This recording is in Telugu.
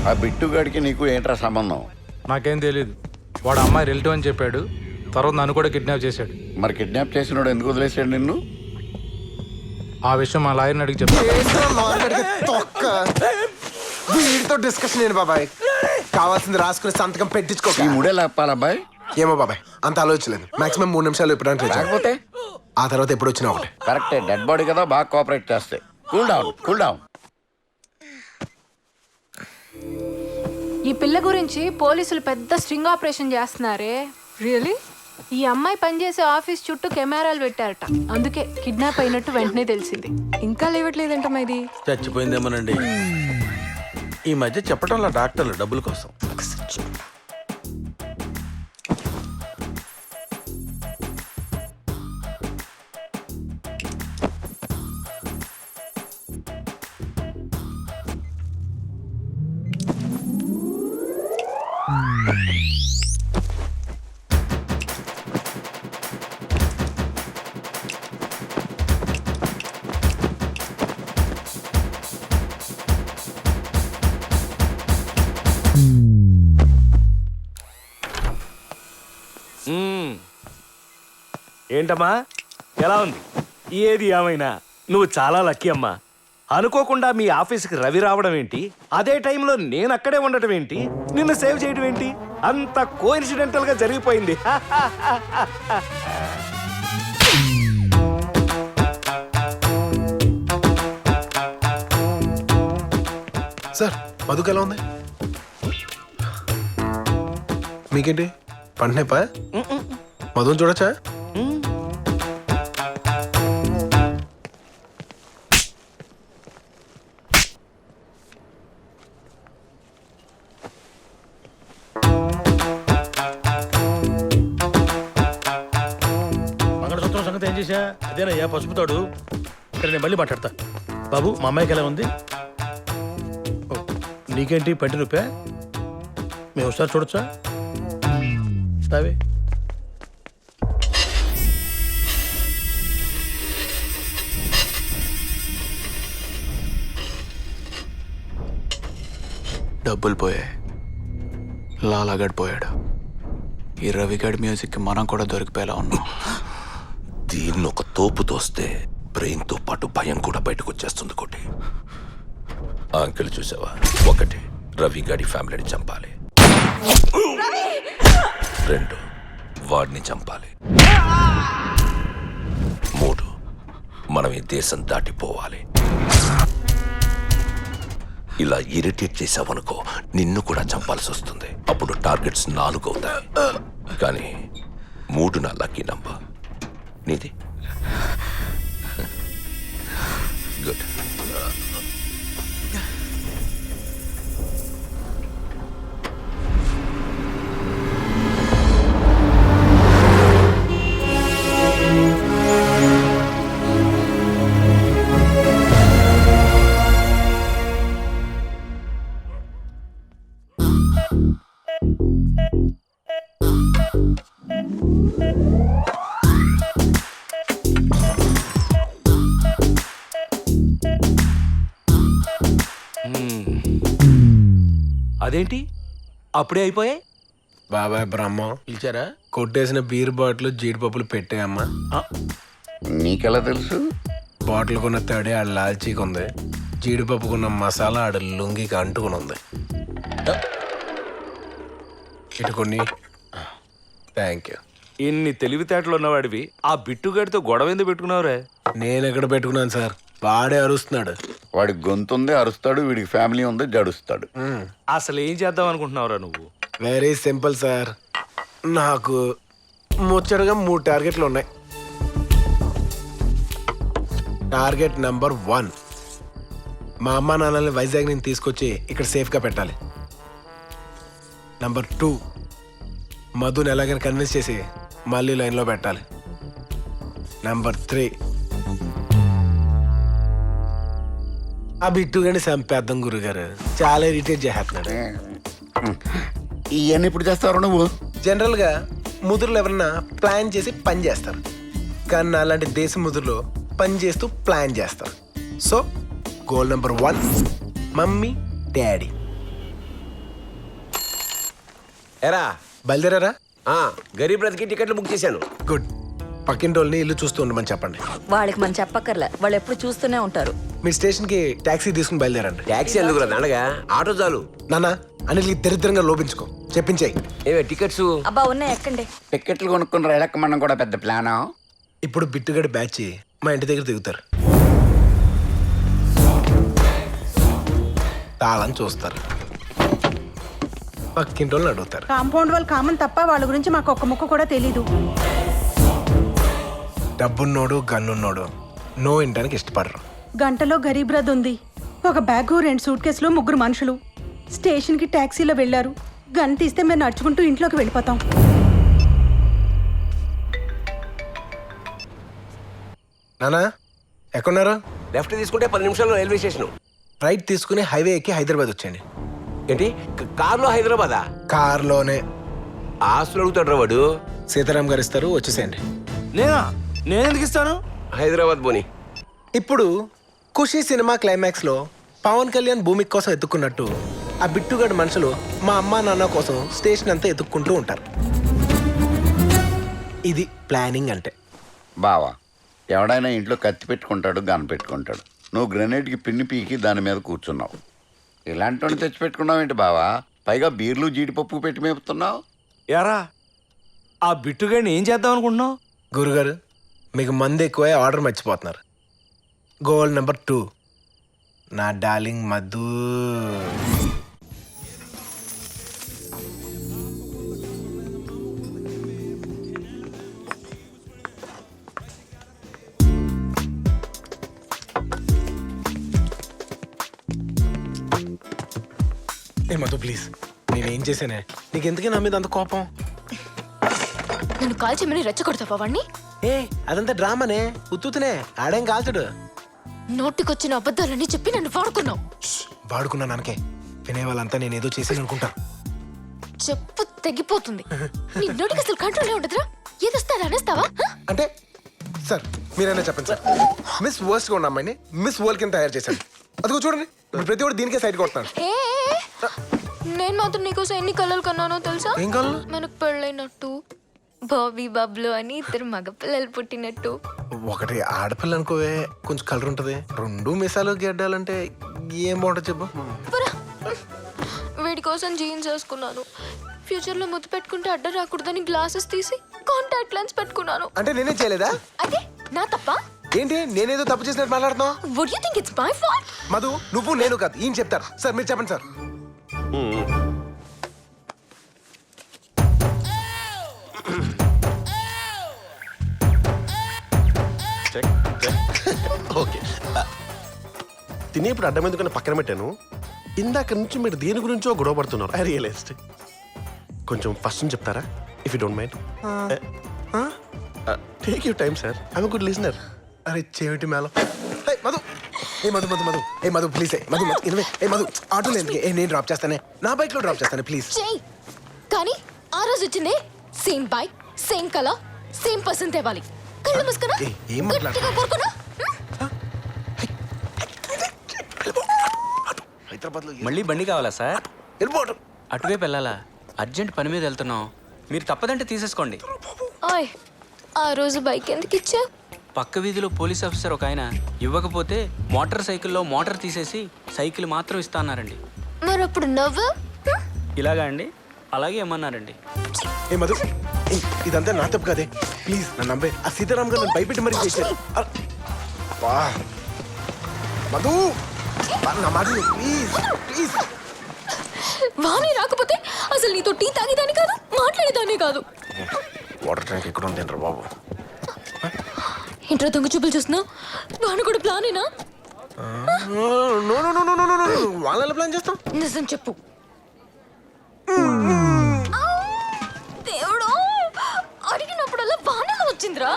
ఆ బిట్టుగాడికి నీకు ఏంట్రా సంబంధం? నాకేం తెలీదు. వాడు అమ్మాయి రిలేటివ్ అని చెప్పాడు. తర్వాత నన్ను కూడా కిడ్నాప్ చేశాడు. మరి కిడ్నాప్ చేసినోడు ఎందుకు వదిలేసాడు నిన్ను? ఆ విషయం మా లాయర్ని అడిగి చెప్తాను. వీడితో డిస్కషన్ ఏంటి బాబాయ్? కావాల్సింది రాసుకుని సంతకం పెట్టించుకో. ఈ ముడే లేపాలబ్బాయి. ఏమో బాబాయ్, అంత ఆలోచించలేదు. మాక్సిమం 3 నిమిషాలు ఇప్పడానికి లేకపోతే ఆ తర్వాత ఎప్పుడు వచ్చినా ఒకటే. కరెక్టే, డెడ్ బాడీ కదా, బాగా కోఆపరేట్ చేస్తాయి. Cool down, cool down. ఈ పిల్ల గురించి పోలీసులు పెద్ద స్ట్రింగ్ ఆపరేషన్ చేస్తున్నారే. రియలీ? ఈ అమ్మాయి పనిచేసే ఆఫీస్ చుట్టూ కెమెరాలు పెట్టారట. అందుకే కిడ్నాప్ అయినట్టు వెంటనే తెలిసింది. ఇంకా లేవట్లేదంటమ్మా ఇది. చచ్చిపోయిందేమోనండి. ఈ మధ్య చెప్పటంలో డాక్టర్లు డబ్బుల కోసం. ఏంటమ్మా, ఎలా ఉంది? ఏది ఏమైనా నువ్వు చాలా లక్కీ అమ్మా. అనుకోకుండా మీ ఆఫీస్కి రవి రావడం ఏంటి, అదే టైంలో నేను అక్కడే ఉండటం ఏంటి, నిన్ను సేవ్ చేయడం ఏంటి, అంత కోఇన్సిడెంటల్ గా జరిగిపోయింది. సార్, మధుకు ఎలా ఉంది? మీకేంటి పంటనేపా? మధుని చూడొచ్చా? మంగళసూత్రం సంగతి ఏం చేశా? అదేనయ్యా పసుపుతాడు. ఇక్కడ నేను మళ్ళీ మాట్లాడతా. బాబు, మా అమ్మాయికి ఎలా ఉంది? నీకేంటి పంటి రూపా? మేము ఒకసారి చూడొచ్చా? రావే. డబ్బులు పోయాయి, లాలాగడ్ పోయాడు. ఈ రవిగడ్ మ్యూజిక్కి మనం కూడా దొరికిపోయేలా ఉన్నాం. దీన్ని ఒక తోపు తోస్తే బ్రెయిన్తో పాటు భయం కూడా బయటకు వచ్చేస్తుంది. కోటి, ఆ అంకెల్ చూసావా? 1, రవి గాడి ఫ్యామిలీని చంపాలి. 2, వాడిని చంపాలి. 3, మనం ఈ దేశం దాటిపోవాలి. ఇలా ఇరిటేట్ చేసావనుకో, నిన్ను కూడా చంపాల్సి వస్తుంది. అప్పుడు టార్గెట్స్ 4 అవుతాయి. కానీ 3 నా లక్కీ నంబర్. నీది? గుడ్. అదేంటి అప్పుడే అయిపోయాయి? బాబాయ్ బ్రహ్మం పిలిచారా? కొట్టేసిన బీర్ బాటిల్ జీడిపప్పులు పెట్టాయమ్మా. నీకెలా తెలుసు? బాటిల్ కొన్న తడి ఆడ లాల్చీకి ఉంది, జీడిపప్పుకున్న మసాలా ఆడ లుంగికి అంటుకుని ఉంది. ఇటు కొన్ని. Thank you. ఇన్ని తెలివితేటలు ఉన్నవాడివి ఆ బిట్టుగాడితో గొడవ ఎందుకు పెట్టుకున్నావురా? నేను ఎక్కడ పెట్టుకున్నాను సార్? వాడే అరుస్తున్నాడు. వాడికి గొంతు ఉంది, అరుస్తాడు. వీడికి ఫ్యామిలీ ఉంది, జడుస్తాడు. అసలు ఏం చేద్దాం అనుకుంటున్నావురా నువ్వు? Very simple sir. నాకు ముచ్చటగా 3 టార్గెట్లు ఉన్నాయి. టార్గెట్ నెంబర్ 1, మా అమ్మ నాన్నల్ని వైజాగ్ నుంచి తీసుకొచ్చి ఇక్కడ సేఫ్గా పెట్టాలి. నెంబర్ 2, మధుని ఎలాగైనా కన్విన్స్ చేసి మళ్ళీ లైన్లో పెట్టాలి. నెంబర్ 3, ఆ బిట్టుగాని చంపేద్దాం గురుగారు. చాలా ఇరిటేట్ చేస్తున్నాడు. ఇవన్నీ ఇప్పుడు చేస్తావు నువ్వు? జనరల్గా ముదురులు ఎవరన్నా ప్లాన్ చేసి పని చేస్తారు, కానీ అలాంటి దేశ ముదురులో పని చేస్తూ ప్లాన్ చేస్తారు. So goal number 1, mummy daddy. ఎరా బయలుదేరారా? గరీబ్ రథ్కి టికెట్లు బుక్ చేశాను. గుడ్. పక్కింటి వాళ్ళని ఇల్లు చూస్తూ ఉండమని చెప్పండి. వాళ్ళకి మనం చెప్పక్కర్లే, వాళ్ళు ఎప్పుడు చూస్తూనే ఉంటారు. మీరు స్టేషన్కి ట్యాక్సీ తీసుకుని బయలుదేరండి. ట్యాక్సీ ఎందుకు రా దండగా, ఆటో చాలు. నాన్న అనిల్కి దరిద్రంగా లోపించుకో, చెప్పించాయి. ఏవే టికెట్స్? అబ్బా ఉన్నాయి, ఎక్కండి. టికెట్లు కొనుక్కుని రైలెక్కమనం కూడా పెద్ద ప్లానా? ఇప్పుడు బిట్టుగడి బ్యాచ్ మా ఇంటి దగ్గర దిగుతారు. తాళని చూస్తారు, పక్కింటి వాళ్ళని అడుగుతారు. కాంపౌండ్ వాళ్ళు కామన్ తప్ప వాళ్ళ గురించి మాకు ఒక్క ముక్క కూడా తెలీదు. డబ్బున్నోడు గన్నున్నోడు నో ఇంటానికి ఇష్టపడరు. గంటలో గరీబ్ రథ్ ఉంది. ఒక బ్యాగు, 2 సూట్ కేసులు, 3 మనుషులు. స్టేషన్కి ట్యాక్సీలో వెళ్ళారు. గన్ తీస్తే మేము నడుచుకుంటూ ఇంట్లోకి వెళ్ళిపోతాం. నానా ఎక్కడున్నారు? లెఫ్ట్ తీసుకుంటే 10 నిమిషాల్లో రైల్వే స్టేషన్. రైట్ తీసుకుని హైవే ఎక్కి హైదరాబాద్ వచ్చేయండి. ఏంటి కార్లో హైదరాబాదా? కార్లోనే. ఆస్తులు అడుగుతాడు వాడు. సీతారాం గారు ఇస్తారు, వచ్చేసేయండి. నేను ఎందుకు ఇస్తాను? హైదరాబాద్ పోని. ఇప్పుడు ఖుషి సినిమా క్లైమాక్స్ లో పవన్ కళ్యాణ్ భూమి కోసం ఎత్తుక్కున్నట్టు ఆ బిట్టుగడి మనుషులు మా అమ్మా నాన్న కోసం స్టేషన్ అంతా ఎత్తుక్కుంటూ ఉంటారు. ఇది ప్లానింగ్ అంటే. బావా, ఎవడైనా ఇంట్లో కత్తి పెట్టుకుంటాడు, గన్ పెట్టుకుంటాడు. నువ్వు గ్రెనేడ్కి పిన్ని పీకి దాని మీద కూర్చున్నావు. ఇలాంటి తెచ్చిపెట్టుకున్నావు ఏంటి బావా? పైగా బీర్లు జీడిపప్పు పెట్టి మేపుతున్నావు. యారా, ఆ బిట్టుగాడిని ఏం చేద్దాం అనుకుంటున్నావు? గురుగారు, మీకు మంది ఎక్కువ ఆర్డర్ మర్చిపోతున్నారు. గోల్ నెంబర్ 2, నా darling Madhu. A Madhu please, నేనేం చేశానే? నీకు ఎందుకే నా మీద అంత కోపం? నన్ను కాల్ చేయమని రెచ్చగొడతావా వాడిని? ఏ అదంతా డ్రామానే, ఉత్తుతనే. ఆడేం కాల్చడు. నోటికొచ్చిన అబద్ధాలన్నీ చెప్పి నన్ను వాడుకున్నావు. వాడుకున్నా నానకే వినే వాళ్ళంతా నేనేదో చేసి అనుకుంటా. చెప్పు తెగిపోతుంది. నీ నోటికి అసలు కంట్రోల్ ఉండదురా. ఏదొస్తా అనేస్తావా? అంటే సార్ మీరైనా చెప్పండి సార్. మిస్ వర్స్ట్ గా ఉన్న అమ్మాయిని మిస్ వరల్డ్ కింద తయారు చేశాను. అదిగో చూడండి, ఇప్పుడు ప్రతి ఒక్కటి దీనికే సైడ్ కొడతాను. నేను మాత్రం నీకోసం ఎన్ని కలలు కన్నానో తెలుసా? ఏం కలలు? మనకు పెళ్ళైనట్టు, బాబీ బబ్లు అని 2 మగపిల్లలు పుట్టినట్టు. ఒకటి ఆడపిల్ల అనుకోవే, కొంచెం కలర్ ఉంటది. 2 మిసాలు గెడ్డాలంటే ఏం బాగుంటుంది చెప్పు. వీడి కోసం జీన్స్ వేసుకున్నాను. ఫ్యూచర్ లో ముద్దు పెట్టుకుంటే అడ్డ రాకూడదని గ్లాసెస్ తీసి కాంటాక్ట్ లెన్స్ పెట్టుకున్నాను. అంటే నేనే చేయలేదా? అదే నా తప్ప? ఏంటి నేనేదో తప్పు చేసినట్టు మాట్లాడుతున్నావు? Would you think it's my fault? Madhu, నువ్వు నేను కాదు, ఏం చెప్తారు సార్? మీరు చెప్పండి సార్. ఓకే, తినేప్పుడు అడ్డం ఎందుకని పక్కన పెట్టాను. ఇందాక నుంచి మీరు దేని గురించో గొడవ పడుతున్నారు. I realised. కొంచెం ఫస్ట్ నుంచి చెప్తారా, if you don't mind? Take you time sir, I'm good listener. అరే చెవిటి మేళం. మధు, ఏ మధు మధు మధు, ఏ మధు ప్లీజ్, మధు ఇరవై, ఏ మధు ఆటోలో ఎందుకు? నేను డ్రాప్ చేస్తానే, నా బైక్ లో డ్రాప్ చేస్తానే ప్లీజ్. చెయ్. కానీ ఆ రోజు వచ్చింది same bike, same colour, same person తేవాలి. కళ్ళు మూసుకున్నా, ఏం మాట్లాడు? గట్టిగా కోరుకున్నా. హైదరాబాద్ లో మళ్ళీ బండి కావాలా సార్? వెళ్ళిపోవడం. అటువైపు వెళ్ళాలా? అర్జెంట్ పని మీద వెళ్తున్నాం. మీరు తప్పదంటే తీసేసుకోండి. ఓయ్, ఆ రోజు బైక్ ఎందుకు ఇచ్చా? పక్క వీధిలో పోలీస్ ఆఫీసర్ ఒక ఆయన ఇవ్వకపోతే మోటార్ సైకిల్లో మోటార్ తీసేసి సైకిల్ మాత్రం ఇస్తా అన్నారండి. మరి అప్పుడు నవ్వు? ఇలాగా అండి? అలాగే ఏమన్నారండి. ఏ మధు, ఇదంతా నా తప్పు కదే, ప్లీజ్ నన్ను నమ్మే. ఆ సీతారాం గారు నన్ను భయపెట్టి మరీ చేశారు. మధు నా మాట ప్లీజ్ ప్లీజ్. వాణి రాకపోతే అసలు నీతో టీ తాగేదాన్ని కాదు, మాట్లాడేదాన్ని కాదు. వాటర్ ట్యాంక్ ఎక్కడ ఉంది బాబు? ఇంట్లో దొంగ చూపులు చూస్తున్నావు? వాణి కూడా ప్లానేనా? వాళ్ళ ప్లాన్ చేస్తాం. నిజం చెప్పు. దేవుడు, అడిగినప్పుడల్లా వానలో వచ్చిందిరా.